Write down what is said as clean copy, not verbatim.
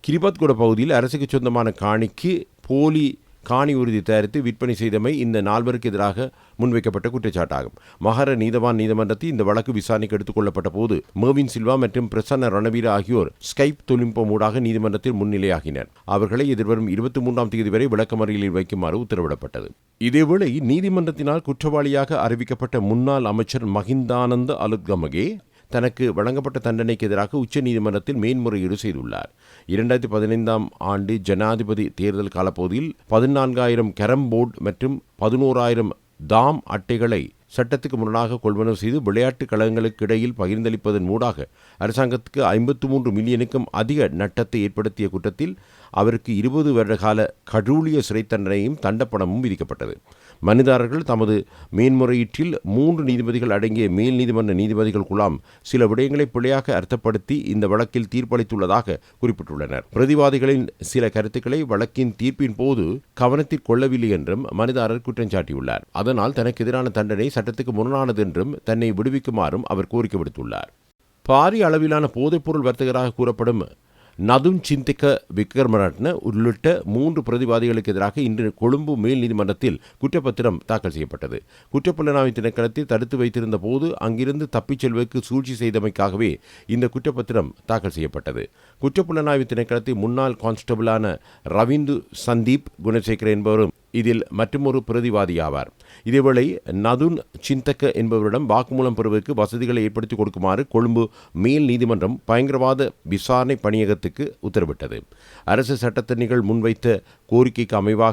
கிரிபத்கொட பகுதியில் அரசுக்கு சொந்தமான காணிக்கு போலி காணி உறுதி தயாரித்து விற்பனை செய்தமை இந்த நால்வருக்கு எதிராக முன்வைக்கப்பட்ட குற்றச்சாட்டாகும். மகர நீதவான் நீதிமன்றத்தில் இந்த வழக்கு விசாரணைக்கு எடுத்துக் கொள்ளப்பட்ட போது மேவின் சில்வா மற்றும் பிரசன்ன ரணவீர ஆகியோர் ஸ்கைப் தொழில்நுட்பம் ஊடாக நீதிமன்றத்தில் முன்னிலையாகினர். அவர்களை எதிர்வரும் 23ஆம் தேதி வரை விளக்கமறியலில் வைக்குமாறு உத்தரவிடப்பட்டது. இதேவேளை நீதிமன்றத்தினால் குற்றவாளியாக அறிவிக்கப்பட்ட முன்னாள் அமைச்சர் மஹிந்தானந்த அலுத்கமகே தனக்கு வழங்கப்பட்ட தண்டனைக்கு எதிராக உச்ச நீதிமன்றத்தில் மேன்முறையீடு செய்துள்ளார். 2015ஆம் ஆண்டு ஜனாதிபதி தேர்தல் காலப்பகுதியில் 14,000 கேரம் போர்டு மற்றும் 11,000 தாம் அட்டைகளை சட்டத்துக்கு முரணாக கொள்வனவு செய்து விளையாட்டுக் கழகங்களுக்கு இடையில் பகிர்ந்தளிப்பதன் மூடாக அரசாங்கத்துக்கு 53 மில்லியனுக்கும் அதிக நட்டத்தை ஏற்படுத்திய குற்றத்தில் அவருக்கு 20 வருட கால கடூழிய சிறை தண்டனையும் தண்டப்பணமும் விதிக்கப்பட்டது. மனுதாரர்கள் தமது மேன்முறையீட்டில் 3 நீதிபதிகள் அடங்கிய மேல் நீதிமன்ற நீதிபதிகள் குழாம் சில விடயங்களை பிழையாக அர்த்தப்படுத்தி இந்த வழக்கில் தீர்ப்பளித்துள்ளதாக குறிப்பிட்டுள்ளனர். பிரதிவாதிகளின் சில கருத்துக்களை வழக்கின் தீர்ப்பின் போது கவனத்தில் கொள்ளவில்லை என்றும் மனுதாரர் குற்றம் சாட்டியுள்ளார். அதனால் தனக்கு எதிரான தண்டனை சட்டத்துக்கு முரணானது என்றும் தன்னை விடுவிக்குமாறும் அவர் கோரிக்கை விடுத்துள்ளார். பாரிய அளவிலான போதைப்பொருள் வர்த்தகராக கூறப்படும் நதுன் சிந்திக்க விக்ரமரட்ன உள்ளிட்ட 3 பிரதிவாதிகளுக்கு எதிராக இன்று கொழும்பு மேல் நீதிமன்றத்தில் குற்றப்பத்திரம் தாக்கல் செய்யப்பட்டது. குற்றப்புலனாய்வு திணைக்களத்தில் தடுத்து வைத்திருந்த போது அங்கிருந்து தப்பிச் செல்வதற்கு சூழ்ச்சி செய்தமைக்காகவே இந்த குற்றப்பத்திரம் தாக்கல் செய்யப்பட்டது. குற்றப்புலனாய்வு திணைக்களத்தில் முன்னாள் கான்ஸ்டபிளான ரவீந்து சந்தீப் குணசேகர என்பவரும் இதில் மற்றொரு பிரதிவாதியாவார். இதேவேளை நதுன் சிந்தக்க என்பவரிடம் வாக்குமூலம் பெறுவதற்கு வசதிகளை ஏற்படுத்தி கொடுக்குமாறு கொழும்பு மேல் நீதிமன்றம் பயங்கரவாத விசாரணை பணியகத்துக்கு உத்தரவிட்டது. அரசு சட்டத்தரணிகள் முன்வைத்த கோரிக்கைக்கு அமைவாக